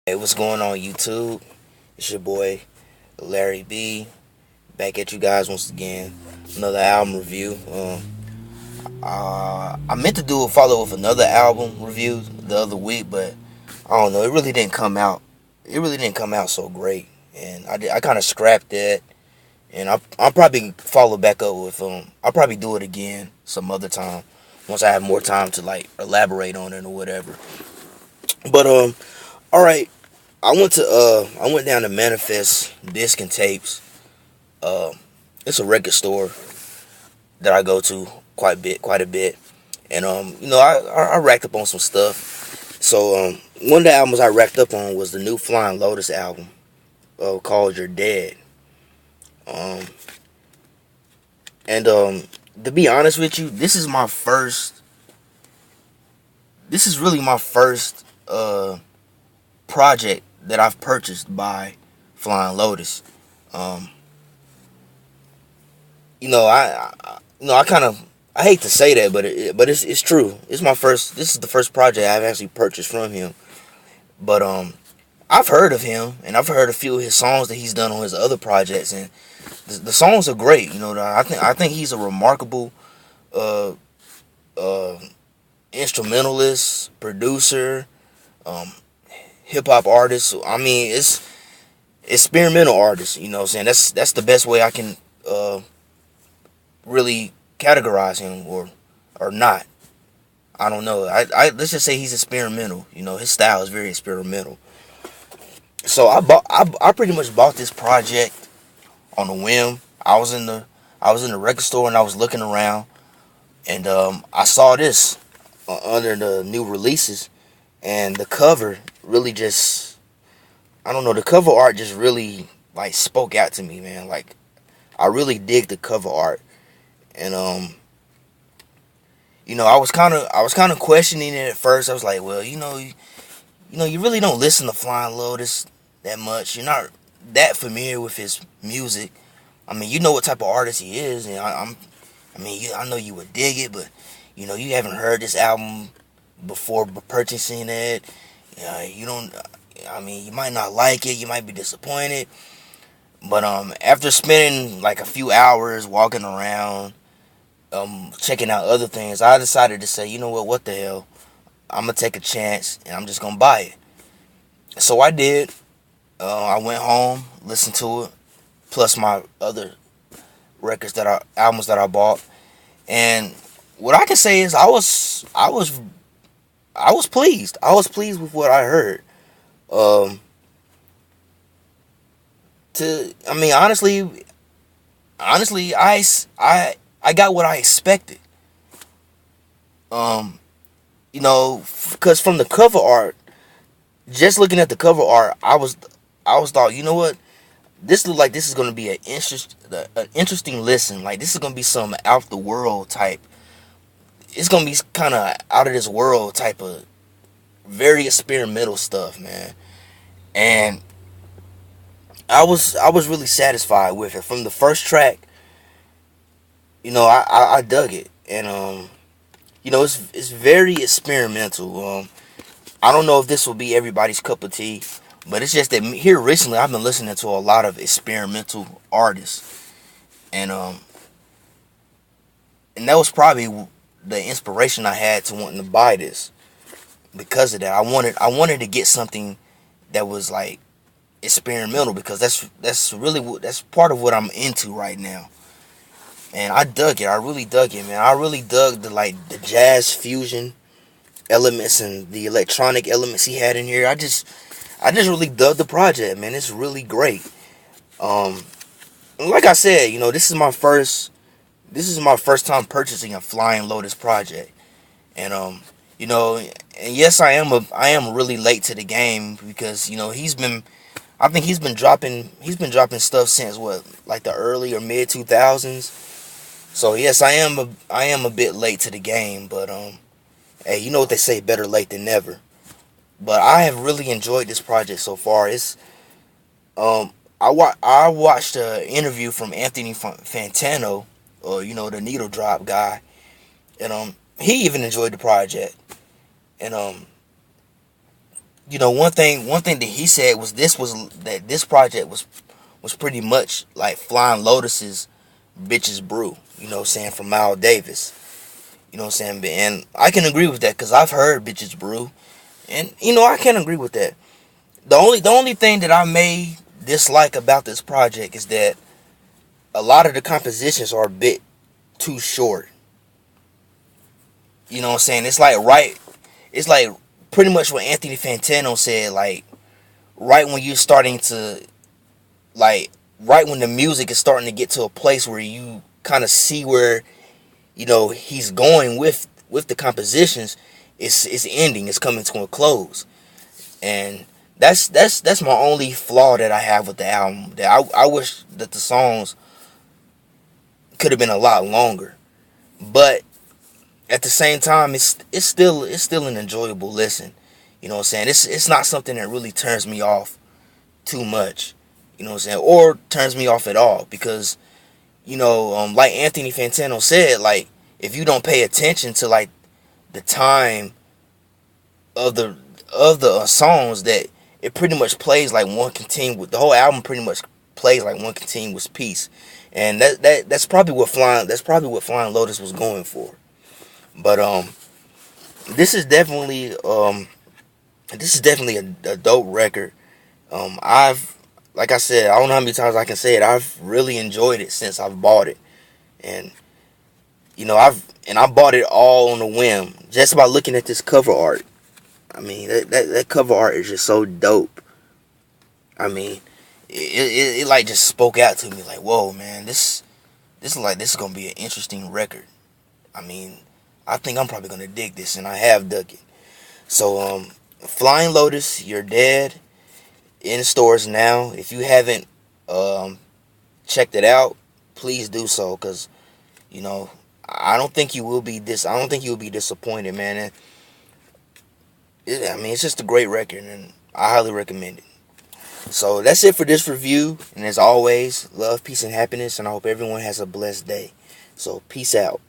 Hey, what's going on YouTube? It's your boy Larry B. Back at you guys once again. Another album review. I meant to do a follow with another album review the other week, but I don't know. It really didn't come out. It really didn't come out so great, and I kind of scrapped that. And I'll probably follow back up with I'll probably do it again some other time once I have more time to like elaborate on it or whatever. But all right. I went down to Manifest Disc and Tapes. Uh, it's a record store that I go to quite a bit, and I racked up on some stuff. So one of the albums I racked up on was the new Flying Lotus album, called "You're Dead." Um, and to be honest with you, this is my first. This is really my first project that I've purchased by Flying Lotus. Um, I kind of I hate to say that, but it's true. It's my first. This is the first project I've actually purchased from him. But I've heard of him, and I've heard a few of his songs that he's done on his other projects, and the songs are great. I think he's a remarkable uh, uh, instrumentalist, producer, um, hip hop artist. I mean, it's experimental artist. You know what I'm saying? That's the best way I can really categorize him or not. I don't know. I let's just say he's experimental. His style is very experimental. So I pretty much bought this project on a whim. I was in the record store and I was looking around, and I saw this under the new releases, and the cover really just, I don't know, the cover art just really like spoke out to me, man. Like, I really dig the cover art. And I was kind of questioning it at first. I was like, well, you really don't listen to Flying Lotus that much. You're not that familiar with his music. I mean, you know what type of artist he is, and I know you would dig it, but you haven't heard this album before purchasing it. You don't. I mean, you might not like it. You might be disappointed. But after spending like a few hours walking around, checking out other things, I decided to say, you know what the hell, I'm gonna take a chance and I'm just gonna buy it. So I did. I went home, listened to it, plus my other albums that I bought, and what I can say is I was pleased. I was pleased with what I heard. Um, I mean, honestly, I got what I expected. Um, because from the cover art, just looking at the cover art, I was thought, you know what, this look like this is gonna be an interesting listen. Like, this is gonna be some out the world type. It's gonna be kind of out of this world type of very experimental stuff, man. And I was really satisfied with it from the first track. I dug it, and it's very experimental. I don't know if this will be everybody's cup of tea, but it's just that here recently I've been listening to a lot of experimental artists, and and that was probably the inspiration I had to wanting to buy this. Because of that, I wanted to get something that was like experimental, because that's part of what I'm into right now. And I dug it. I really dug it, man. I really dug the jazz fusion elements and the electronic elements he had in here. I just really dug the project, man. It's really great. Um, like I said, this is my first time purchasing a Flying Lotus project, and you know, and yes, I am really late to the game, because I think he's been dropping stuff since what, like the early or mid 2000s. So yes, I am a bit late to the game, but hey, you know what they say, better late than never. But I have really enjoyed this project so far. It's I watched an interview from Anthony Fantano, or the Needle Drop guy, and he even enjoyed the project. And one thing that he said was this project was pretty much like Flying Lotus's Bitches Brew, from Miles Davis. You know what I'm saying? And I can agree with that because I've heard Bitches Brew. And I can agree with that. The only thing that I may dislike about this project is that a lot of the compositions are a bit too short. You know what I'm saying? It's like pretty much what Anthony Fantano said, like right when you're starting to like right when the music is starting to get to a place where you kind of see where he's going with the compositions, it's ending, it's coming to a close. And that's my only flaw that I have with the album. That I wish that the songs could have been a lot longer. But at the same time, it's still an enjoyable listen. You know what I'm saying? It's not something that really turns me off too much. You know what I'm saying? Or turns me off at all, because like Anthony Fantano said, like if you don't pay attention to like the time of the songs, that it pretty much plays like one continuous. The whole album pretty much plays like one continuous piece, and that's probably what Flying Lotus was going for. But this is definitely a dope record. I've Like I said, I don't know how many times I can say it. I've really enjoyed it since I've bought it, and I bought it all on a whim, just by looking at this cover art. I mean, that cover art is just so dope. I mean, it like just spoke out to me like, whoa, man, this is gonna be an interesting record. I mean, I think I'm probably gonna dig this, and I have dug it. So, Flying Lotus, You're Dead, in stores now. If you haven't checked it out, please do so, because I don't think you will be disappointed, man. And it's just a great record, and I highly recommend it. So that's it for this review, and as always, love, peace, and happiness, and I hope everyone has a blessed day. So peace out.